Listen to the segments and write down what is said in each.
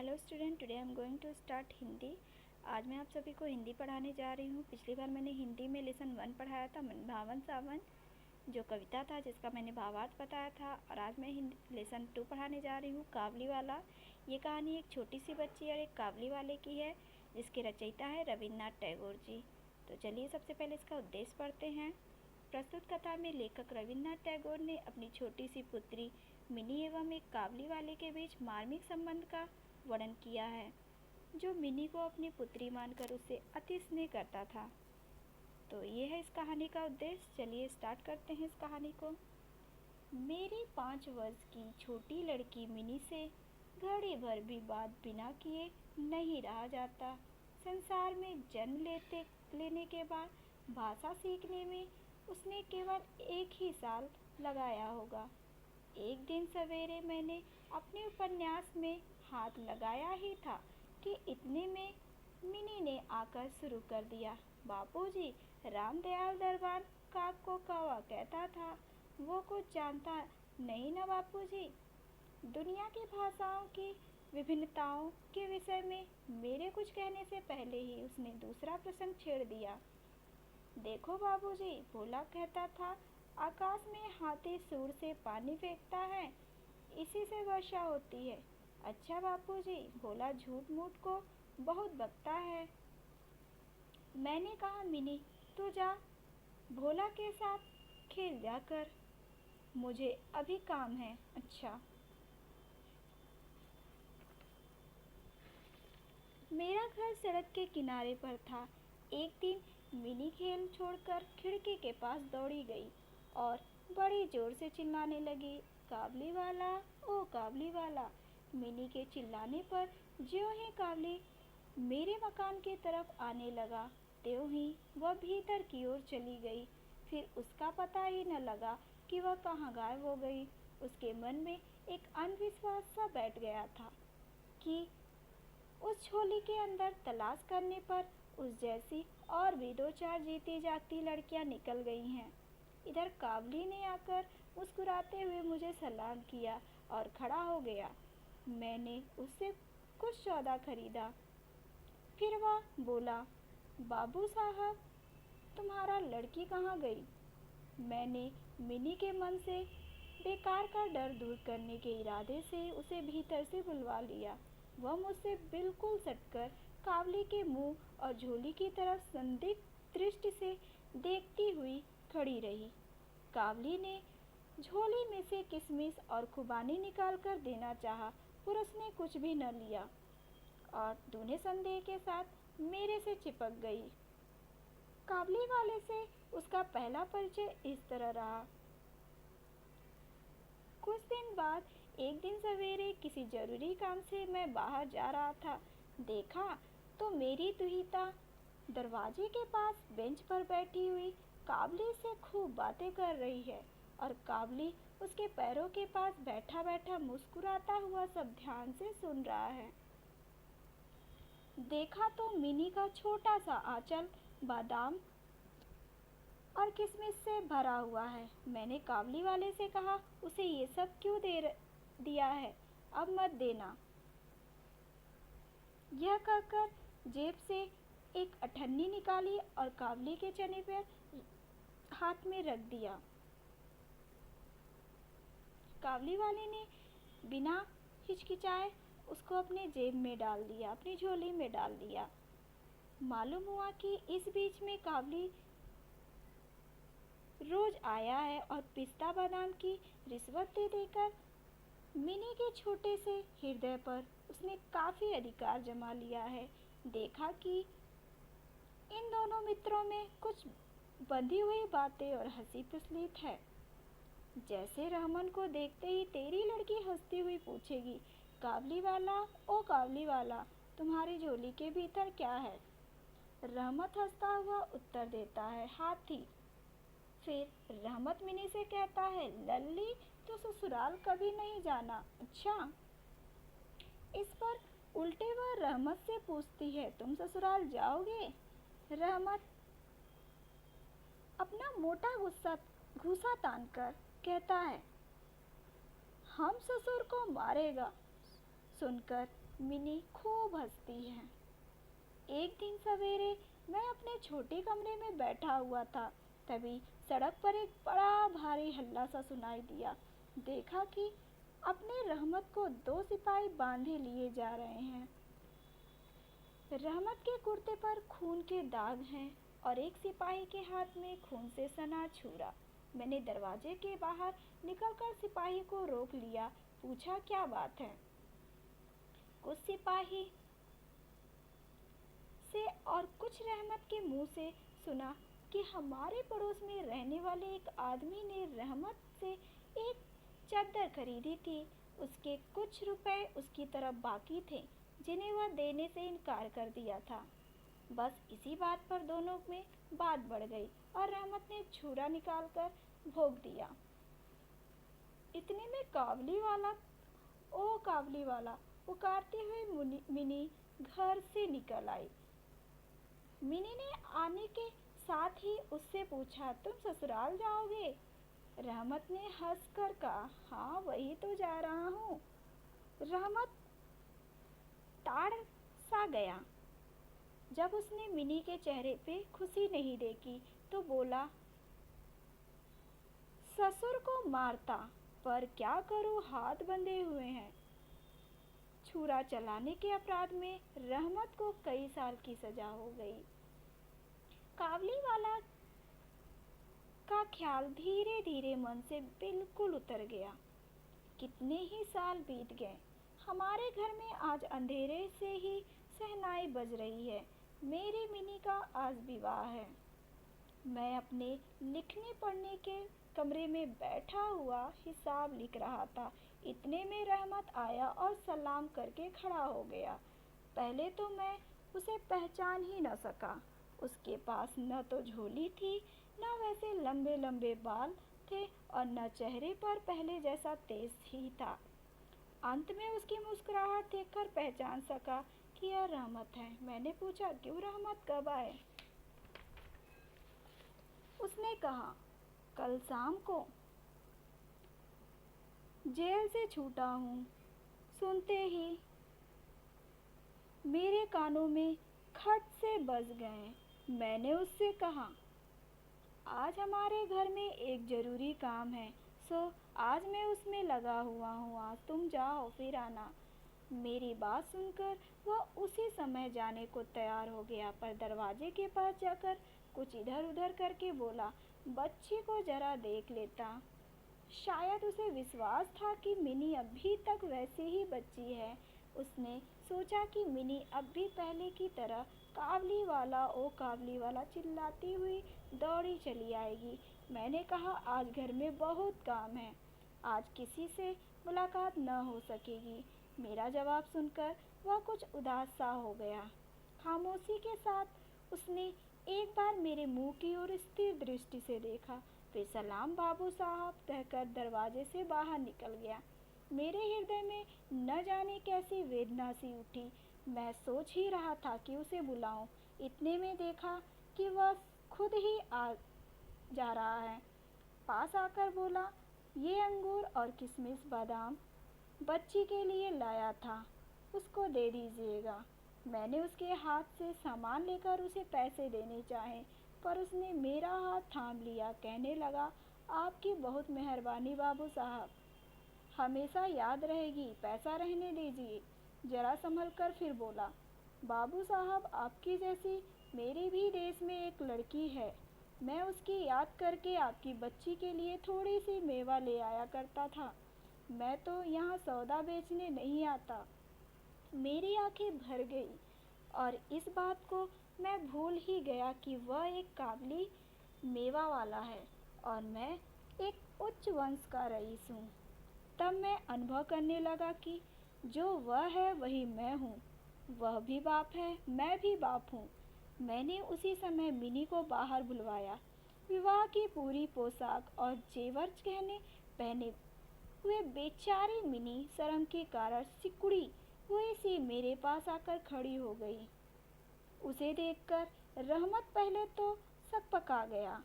Hello student, today I am going to start Hindi. आज मैं आप सभी को हिंदी पढ़ाने जा रही हूँ। पिछली बार मैंने हिंदी में लेसन 1 पढ़ाया था, मन भावन सावन, जो कविता था जिसका मैंने भावार्थ बताया था। और आज मैं हिंदी लेसन 2 पढ़ाने जा रही हूँ, काबली वाला। ये कहानी एक छोटी सी बच्ची और एक काबली वाले की है, जिसके रचयिता है रविन्द्रनाथ टैगोर जी। तो चलिए सबसे पहले इसका उद्देश्य पढ़ते हैं। प्रस्तुत कथा में लेखक रविन्द्रनाथ टैगोर ने अपनी छोटी सी पुत्री मिनी एवं एक काबली वाले के बीच मार्मिक संबंध का वर्णन किया है, जो मिनी को अपनी पुत्री मानकर उससे अति स्नेह करता था। तो ये है इस कहानी का उद्देश्य। चलिए स्टार्ट करते हैं इस कहानी को। मेरी 5 वर्ष की छोटी लड़की मिनी से घड़ी भर भी बात बिना किए नहीं रहा जाता। संसार में जन्म लेने के बाद भाषा सीखने में उसने केवल 1 ही साल लगाया होगा। एक दिन सवेरे मैंने अपने उपन्यास में हाथ लगाया ही था कि इतने में मिनी ने आकर शुरू कर दिया। बापूजी, रामदयाल दरबार काक को कौवा कहता था, वो कुछ जानता नहीं ना बापूजी। दुनिया की भाषाओं की विभिन्नताओं के विषय में मेरे कुछ कहने से पहले ही उसने दूसरा प्रसंग छेड़ दिया। देखो बाबूजी, भोला कहता था, आकाश में हाथी सूर से पानी फेंकता है, इसी से वर्षा होती है। अच्छा बापूजी, भोला झूठ मूठ को बहुत बकता है। मैंने कहा, मिनी तू जा भोला के साथ खेल जाकर, मुझे अभी काम है। अच्छा। मेरा घर सड़क के किनारे पर था। एक दिन मिनी खेल छोड़कर खिड़की के पास दौड़ी गई और बड़ी जोर से चिल्लाने लगी, काबली वाला, ओ काबली वाला। मिनी के चिल्लाने पर ज्यों ही काबली मेरे मकान की तरफ आने लगा, त्यों ही वह भीतर की ओर चली गई। फिर उसका पता ही न लगा कि वह कहाँ गायब हो गई। उसके मन में एक अंधविश्वास सा बैठ गया था कि उस झोली के अंदर तलाश करने पर उस जैसी और भी 2-4 जीती जागती लड़कियां निकल गई हैं। इधर काबली ने आकर मुस्कुराते हुए मुझे सलाम किया और खड़ा हो गया। मैंने उससे कुछ सौदा खरीदा। फिर वह बोला, बाबू साहब, तुम्हारा लड़की कहाँ गई? मैंने मिनी के मन से बेकार का डर दूर करने के इरादे से उसे भीतर से बुलवा लिया। वह मुझसे बिल्कुल सटकर काबली के मुंह और झोली की तरफ संदिग्ध दृष्टि से देखती हुई खड़ी रही। काबली ने झोली में से किशमिश और खुबानी निकाल कर देना चाहा, पर उसने कुछ भी न लिया और दूने संदेह के साथ मेरे से चिपक गई। काबली वाले से उसका पहला परिचय इस तरह रहा। कुछ दिन बाद एक दिन सवेरे किसी जरूरी काम से मैं बाहर जा रहा था। देखा तो मेरी दुहिता दरवाजे के पास बेंच पर बैठी हुई काबली से खूब बातें कर रही है और काबली उसके पैरों के पास बैठा बैठा मुस्कुराता हुआ सब ध्यान से सुन रहा है। देखा तो मिनी का छोटा सा आंचल बादाम और किशमिश से भरा हुआ है। मैंने काबली वाले से कहा, उसे ये सब क्यों दिया है, अब मत देना। यह कहकर जेब से एक अठन्नी निकाली और काबली के चने पर हाथ में रख दिया। काबली वाले ने बिना हिचकिचाए उसको अपने जेब में डाल दिया, अपनी झोली में डाल दिया। मालूम हुआ कि इस बीच में काबली रोज आया है और पिस्ता बादाम की रिश्वत दे देकर मिनी के छोटे से हृदय पर उसने काफी अधिकार जमा लिया है। देखा कि इन दोनों मित्रों में कुछ बंधी हुई बातें और हंसी प्रचलित है। जैसे रहमन को देखते ही तेरी लड़की हंसती हुई पूछेगी, काबली वाला, ओ काबली वाला, तुम्हारी झोली के भीतर क्या है? रहमत हंसता हुआ उत्तर देता है, हाथी। फिर रहमत मिनी से कहता है, लल्ली तो ससुराल कभी नहीं जाना। अच्छा। इस पर उल्टे वह रहमत से पूछती है, तुम ससुराल जाओगे? रहमत अपना मोटा घूसा तानकर कहता है, हम ससुर को मारेगा। सुनकर मिनी खूब हंसती है। एक दिन सवेरे मैं अपने छोटे कमरे में बैठा हुआ था, तभी सड़क पर एक बड़ा भारी हल्ला सा सुनाई दिया। देखा कि अपने रहमत को दो सिपाही बांधे लिए जा रहे हैं। रहमत के कुर्ते पर खून के दाग हैं और एक सिपाही के हाथ में खून से सना छुरा। मैंने दरवाजे के बाहर निकलकर सिपाही को रोक लिया, पूछा क्या बात है। कुछ सिपाही से और कुछ रहमत के मुंह से सुना कि हमारे पड़ोस में रहने वाले एक आदमी ने रहमत से एक चादर खरीदी थी। उसके कुछ रुपए उसकी तरफ बाकी थे, जिन्हें वह देने से इनकार कर दिया था। बस इसी बात पर दोनों में बात बढ़ गई और रहमत ने छुरा निकालकर भोंक दिया। इतने में काबली वाला पुकारते हुए मिनी घर से निकल आई। मिनी ने आने के साथ ही उससे पूछा, तुम ससुराल जाओगे? रहमत ने हंसकर कहा, हाँ वही तो जा रहा हूँ। रहमत ताड़ सा गया जब उसने मिनी के चेहरे पे खुशी नहीं देखी, तो बोला, ससुर को मारता, पर क्या करूँ हाथ बंधे हुए हैं। छुरा चलाने के अपराध में रहमत को कई साल की सजा हो गई। काबली वाला का ख्याल धीरे धीरे मन से बिल्कुल उतर गया। कितने ही साल बीत गए। हमारे घर में आज अंधेरे से ही शहनाई बज रही है। मेरी मिनी का आज विवाह है। मैं अपने लिखने पढ़ने के कमरे में बैठा हुआ हिसाब लिख रहा था। इतने में रहमत आया और सलाम करके खड़ा हो गया। पहले तो मैं उसे पहचान ही न सका। उसके पास न तो झोली थी, न वैसे लंबे लंबे बाल थे और न चेहरे पर पहले जैसा तेज ही था। अंत में उसकी मुस्कुराहट देखकर पहचान सका कि यह रहमत है। मैंने पूछा, क्यों रहमत, कब आए? उसने कहा, कल शाम को जेल से छूटा हूँ। सुनते ही मेरे कानों में खट से बज गए। मैंने उससे कहा, आज हमारे घर में एक ज़रूरी काम है, सो आज मैं उसमें लगा हुआ हूँ। आज तुम जाओ, फिर आना। मेरी बात सुनकर वह उसी समय जाने को तैयार हो गया, पर दरवाजे के पास जाकर कुछ इधर उधर करके बोला, बच्ची को जरा देख लेता। शायद उसे विश्वास था कि मिनी अभी तक वैसी ही बच्ची है। उसने सोचा कि मिनी अब भी पहले की तरह काबली वाला ओ काबली वाला चिल्लाती हुई दौड़ी चली आएगी। मैंने कहा, आज घर में बहुत काम है, आज किसी से मुलाकात न हो सकेगी। मेरा जवाब सुनकर वह कुछ उदास सा हो गया। खामोशी के साथ उसने एक बार मेरे मुंह की ओर स्थिर दृष्टि से देखा, फिर सलाम बाबू साहब कहकर दरवाजे से बाहर निकल गया। मेरे हृदय में न जाने कैसी वेदना सी उठी। मैं सोच ही रहा था कि उसे बुलाऊं। इतने में देखा कि वह खुद ही आ जा रहा है। पास आकर बोला, ये अंगूर और किशमिश बादाम बच्ची के लिए लाया था, उसको दे दीजिएगा। मैंने उसके हाथ से सामान लेकर उसे पैसे देने चाहे, पर उसने मेरा हाथ थाम लिया। कहने लगा, आपकी बहुत मेहरबानी बाबू साहब, हमेशा याद रहेगी, पैसा रहने दीजिए। जरा संभल कर फिर बोला, बाबू साहब आपकी जैसी मेरे भी देश में एक लड़की है। मैं उसकी याद करके आपकी बच्ची के लिए थोड़ी सी मेवा ले आया करता था। मैं तो यहाँ सौदा बेचने नहीं आता। मेरी आंखें भर गई और इस बात को मैं भूल ही गया कि वह एक काबली मेवा वाला है और मैं एक उच्च वंश का रईस हूँ। तब मैं अनुभव करने लगा कि जो वह है वही मैं हूँ। वह भी बाप है, मैं भी बाप हूँ। मैंने उसी समय मिनी को बाहर बुलवाया। विवाह की पूरी पोशाक और जेवर गहने पहने हुए बेचारी मिनी शर्म के कारण सिकुड़ी हुई सी मेरे पास आकर खड़ी हो गई। उसे देखकर रहमत पहले तो सकपका गया।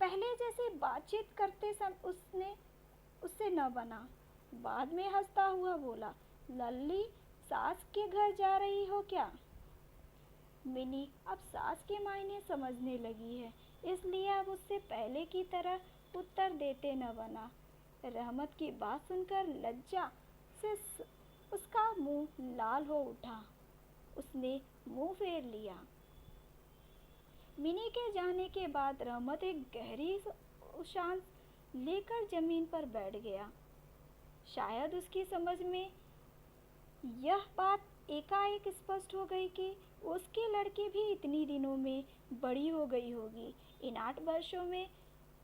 पहले जैसे बातचीत करते समय उससे न बना। बाद में हंसता हुआ बोला, लल्ली, सास के घर जा रही हो क्या? मिनी अब सास के मायने समझने लगी है, इसलिए अब उससे पहले की तरह उत्तर देते न बना। रहमत की बात सुनकर लज्जा से उसका मुंह लाल हो उठा। उसने मुंह फेर लिया। मिनी के जाने के बाद रहमत एक गहरी सांस लेकर जमीन पर बैठ गया। शायद उसकी समझ में यह बात एकाएक स्पष्ट हो गई कि उसकी लड़की भी इतनी दिनों में बड़ी हो गई होगी। इन 8 वर्षों में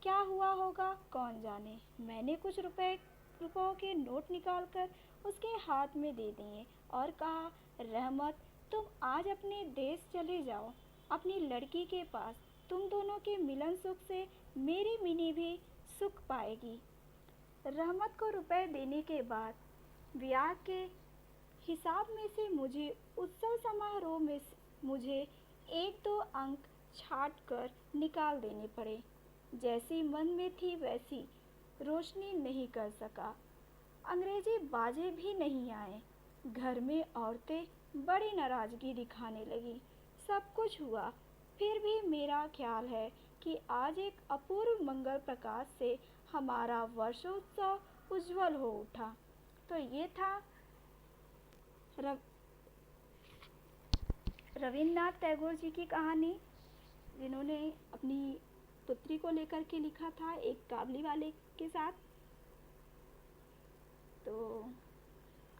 क्या हुआ होगा कौन जाने। मैंने कुछ रुपयों के नोट निकालकर उसके हाथ में दे दिए और कहा, रहमत, तुम आज अपने देश चले जाओ, अपनी लड़की के पास। तुम दोनों के मिलन सुख से मेरी मिनी भी सुख पाएगी। रहमत को रुपए देने के बाद ब्याह के हिसाब में से मुझे उत्सव समारोह में मुझे 1-2 अंक छाट कर निकाल देने पड़े। जैसी मन में थी वैसी रोशनी नहीं कर सका। अंग्रेजी बाजे भी नहीं आए। घर में औरतें बड़ी नाराजगी दिखाने लगी। सब कुछ हुआ, फिर भी मेरा ख्याल है कि आज एक अपूर्व मंगल प्रकाश से हमारा वर्षोत्सव उज्जवल हो उठा। तो ये था रविन्द्रनाथ टैगोर जी की कहानी, जिन्होंने अपनी पुत्री को लेकर के लिखा था एक काबली वाले के साथ। तो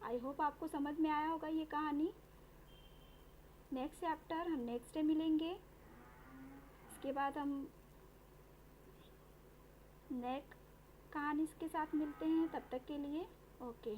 आई होप आपको समझ में आया होगा ये कहानी। नेक्स्ट चैप्टर हम नेक्स्ट डे मिलेंगे। इसके बाद हम नेक्स्ट कहानी के साथ मिलते हैं। तब तक के लिए ओके।